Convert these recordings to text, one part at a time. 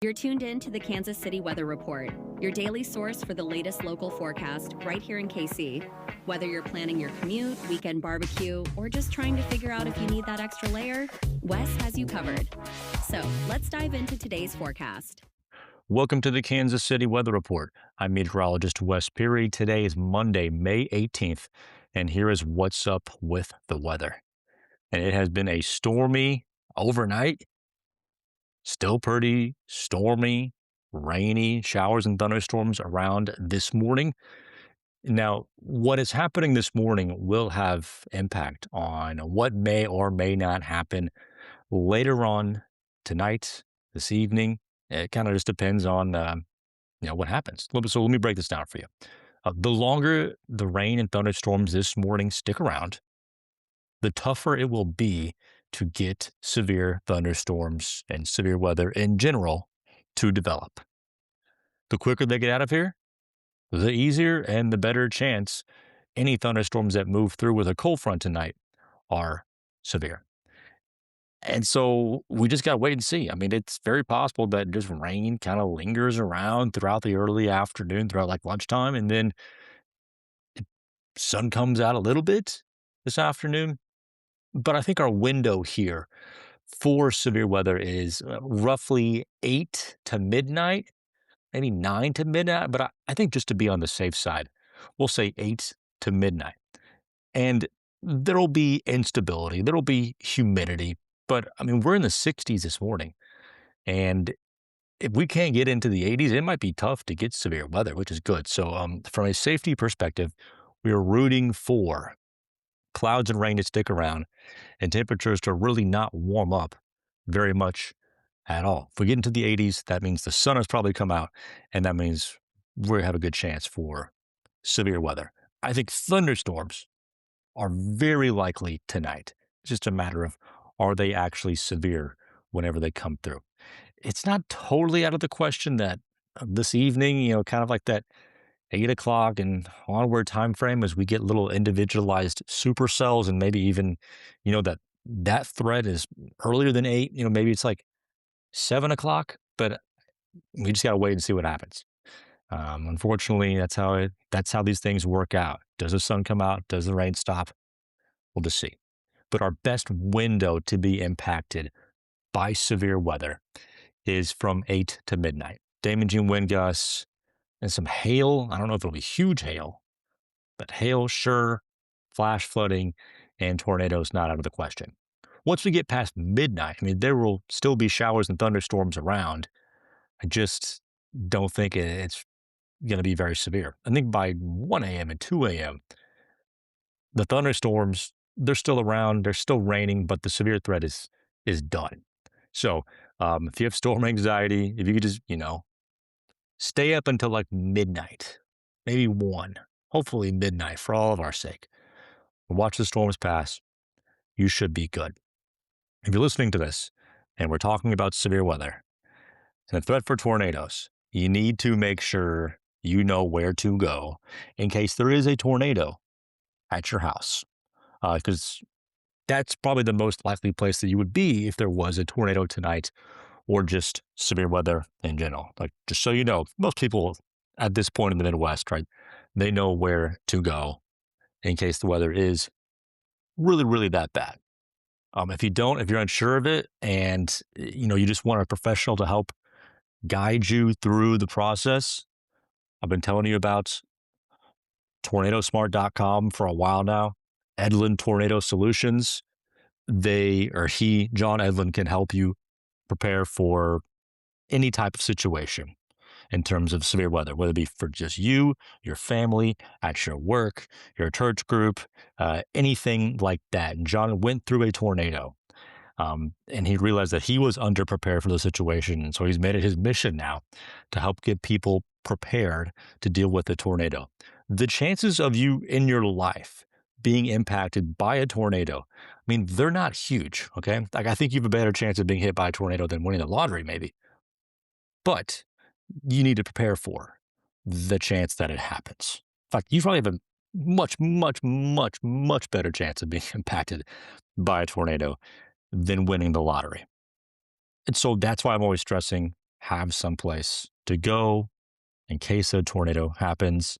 You're tuned in to the Kansas City Weather Report, your daily source for the latest local forecast right here in KC. Whether you're planning your commute, weekend barbecue, or just trying to figure out if you need that extra layer, Wes has you covered. So let's dive into today's forecast. Welcome to the Kansas City Weather Report. I'm meteorologist Wes Peary. Today is Monday, May 18th, and here is what's up with the weather. And it has been a stormy overnight, still pretty stormy, rainy showers and thunderstorms around this morning. Now, what is happening this morning will have impact on what may or may not happen later on tonight, this evening. It kind of just depends on what happens. So let me break this down for you. The longer the rain and thunderstorms this morning stick around, the tougher it will be to get severe thunderstorms and severe weather in general to develop. The quicker they get out of here, the easier and the better chance any thunderstorms that move through with a cold front tonight are severe. And so we just got to wait and see. I mean, it's very possible that just rain kind of lingers around throughout the early afternoon, throughout like lunchtime, and then sun comes out a little bit this afternoon. But I think our window here for severe weather is roughly 8 to midnight, maybe 9 to midnight. But I think just to be on the safe side, we'll say 8 to midnight. And there'll be instability, there'll be humidity. But I mean, we're in the 60s this morning. And if we can't get into the 80s, it might be tough to get severe weather, which is good. So, from a safety perspective, we are rooting for clouds and rain to stick around and temperatures to really not warm up very much at all. If we get into the 80s, that means the sun has probably come out, and that means we have a good chance for severe weather. I think thunderstorms are very likely tonight. It's just a matter of, are they actually severe whenever they come through? It's not totally out of the question that this evening, kind of like that 8 o'clock and onward time frame, as we get little individualized supercells, and maybe even, that thread is earlier than 8. Maybe it's like 7 o'clock, but we just got to wait and see what happens. Unfortunately, that's how these things work out. Does the sun come out? Does the rain stop? We'll just see. But our best window to be impacted by severe weather is from 8 to midnight. Damaging wind gusts and some hail. I don't know if it'll be huge hail, but hail, sure. Flash flooding and tornadoes not out of the question. Once we get past midnight, I mean, there will still be showers and thunderstorms around. I just don't think it's going to be very severe. I think by 1 a.m. and 2 a.m., the thunderstorms, they're still around, they're still raining, but the severe threat is done. So if you have storm anxiety, if you could just, stay up until like midnight, maybe 1, hopefully midnight for all of our sake. Watch the storms pass. You should be good. If you're listening to this and we're talking about severe weather and the threat for tornadoes, you need to make sure you know where to go in case there is a tornado at your house. Because that's probably the most likely place that you would be if there was a tornado tonight or just severe weather in general. Like, just so you know, most people at this point in the Midwest, right, they know where to go in case the weather is really, really that bad. If you're unsure of it and, you just want a professional to help guide you through the process, I've been telling you about tornadosmart.com for a while now. Edlin Tornado Solutions. John Edlin, can help you prepare for any type of situation in terms of severe weather, whether it be for just you, your family, at your work, your church group, anything like that. And John went through a tornado, and he realized that he was underprepared for the situation. And so he's made it his mission now to help get people prepared to deal with a tornado. The chances of you in your life being impacted by a tornado, I mean, they're not huge, okay? Like, I think you have a better chance of being hit by a tornado than winning the lottery, maybe. But you need to prepare for the chance that it happens. In fact, you probably have a much, much, much, much better chance of being impacted by a tornado than winning the lottery. And so that's why I'm always stressing have someplace to go in case a tornado happens.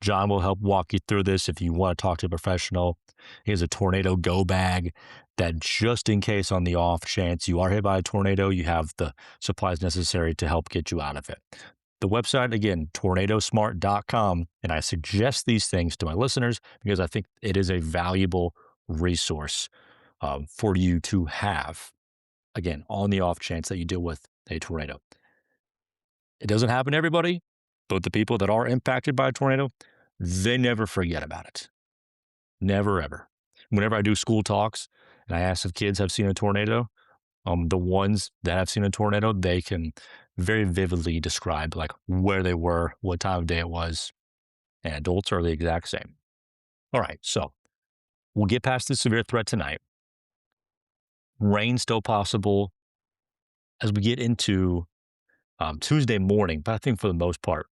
John will help walk you through this if you want to talk to a professional. He has a tornado go bag that, just in case on the off chance you are hit by a tornado, you have the supplies necessary to help get you out of it. The website, again, tornadosmart.com. And I suggest these things to my listeners because I think it is a valuable resource for you to have, again, on the off chance that you deal with a tornado. It doesn't happen to everybody, but the people that are impacted by a tornado, they never forget about it. Never, ever. Whenever I do school talks and I ask if kids have seen a tornado, the ones that have seen a tornado, they can very vividly describe like where they were, what time of day it was, and adults are the exact same. All right, so we'll get past the severe threat tonight. Rain still possible as we get into Tuesday morning, but I think for the most part,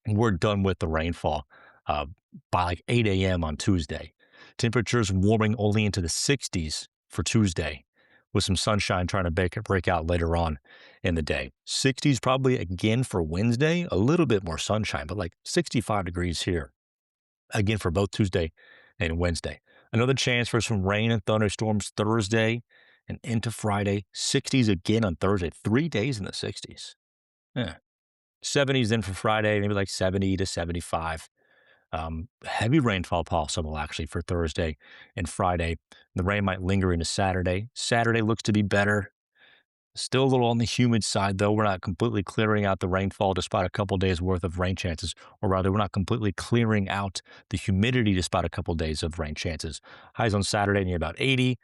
we're done with the rainfall uh, by like 8 a.m. on Tuesday. Temperatures warming only into the 60s for Tuesday, with some sunshine trying to break out later on in the day. 60s probably again for Wednesday, a little bit more sunshine, but like 65 degrees here again for both Tuesday and Wednesday. Another chance for some rain and thunderstorms Thursday and into Friday. 60s again on Thursday, 3 days in the 60s. Yeah. 70s then for Friday, maybe like 70 to 75. Heavy rainfall possible actually for Thursday and Friday. The rain might linger into Saturday. Saturday looks to be better. Still a little on the humid side, though. We're not completely clearing out the rainfall despite a couple days worth of rain chances, or rather, we're not completely clearing out the humidity despite a couple days of rain chances. Highs on Saturday near about 80.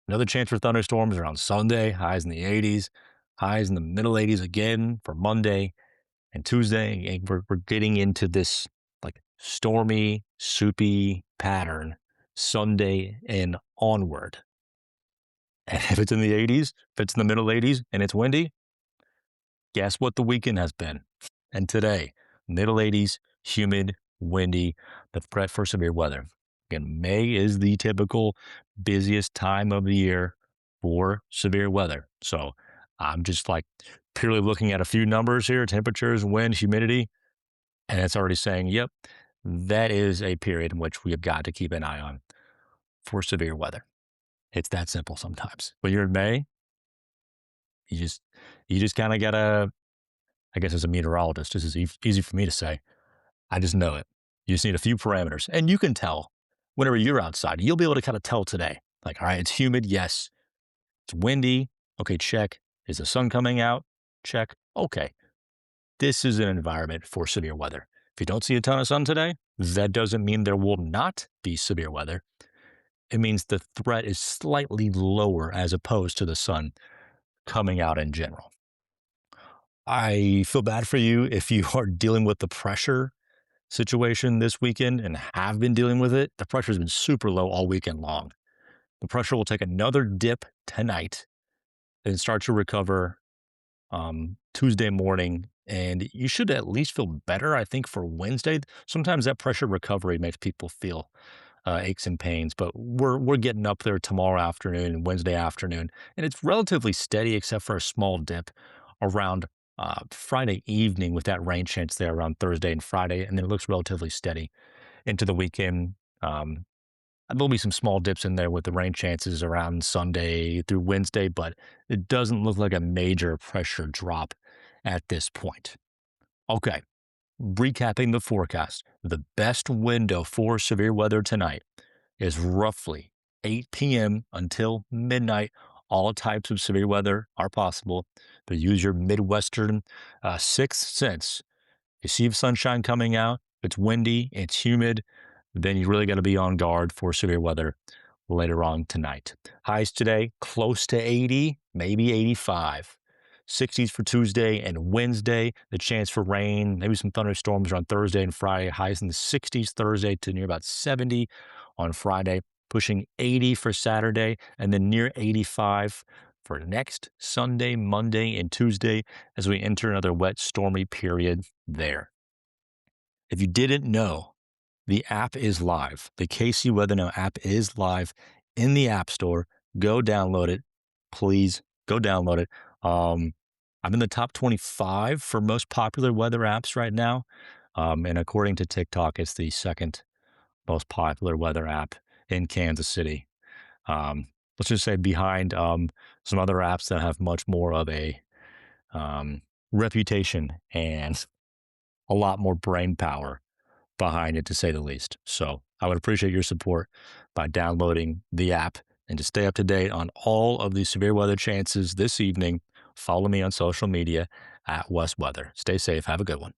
Another chance for thunderstorms around Sunday. Highs in the 80s. Highs in the middle 80s again for Monday and Tuesday. And we're getting into this like stormy, soupy pattern Sunday and onward. And if it's in the 80s, if it's in the middle 80s and it's windy, guess what the weekend has been? And today, middle 80s, humid, windy, the threat for severe weather. Again, May is the typical busiest time of the year for severe weather. So I'm just like purely looking at a few numbers here, temperatures, wind, humidity, and it's already saying, yep, that is a period in which we have got to keep an eye on for severe weather. It's that simple sometimes. When you're in May, you just kind of gotta. I guess as a meteorologist, this is easy for me to say. I just know it. You just need a few parameters, and you can tell whenever you're outside. You'll be able to kind of tell today. Like, all right, it's humid. Yes. It's windy. Okay, check. Is the sun coming out? Check. Okay. This is an environment for severe weather. If you don't see a ton of sun today, that doesn't mean there will not be severe weather. It means the threat is slightly lower as opposed to the sun coming out in general. I feel bad for you if you are dealing with the pressure situation this weekend and have been dealing with it. The pressure has been super low all weekend long. The pressure will take another dip tonight and start to recover Tuesday morning. And you should at least feel better, I think, for Wednesday. Sometimes that pressure recovery makes people feel aches and pains, but we're getting up there tomorrow afternoon and Wednesday afternoon, and it's relatively steady except for a small dip around Friday evening with that rain chance there around Thursday and Friday, and then it looks relatively steady into the weekend. There'll be some small dips in there with the rain chances around Sunday through Wednesday, but it doesn't look like a major pressure drop at this point. Okay, recapping the forecast, the best window for severe weather tonight is roughly 8 p.m. until midnight. All types of severe weather are possible, but use your Midwestern sixth sense. You see sunshine coming out, if it's windy, it's humid, then you really got to be on guard for severe weather later on tonight. Highs today, close to 80, maybe 85. 60s for Tuesday and Wednesday. The chance for rain, maybe some thunderstorms on Thursday and Friday. Highs in the 60s Thursday to near about 70 on Friday. Pushing 80 for Saturday and then near 85 for next Sunday, Monday, and Tuesday as we enter another wet, stormy period there. If you didn't know, the app is live. The KC Weather Now app is live in the App Store. Go download it. Please go download it. I'm in the top 25 for most popular weather apps right now. And according to TikTok, it's the second most popular weather app in Kansas City. Let's just say behind some other apps that have much more of a um, reputation and a lot more brain power behind it, to say the least. So I would appreciate your support by downloading the app. And to stay up to date on all of the severe weather chances this evening, follow me on social media at West Weather. Stay safe. Have a good one.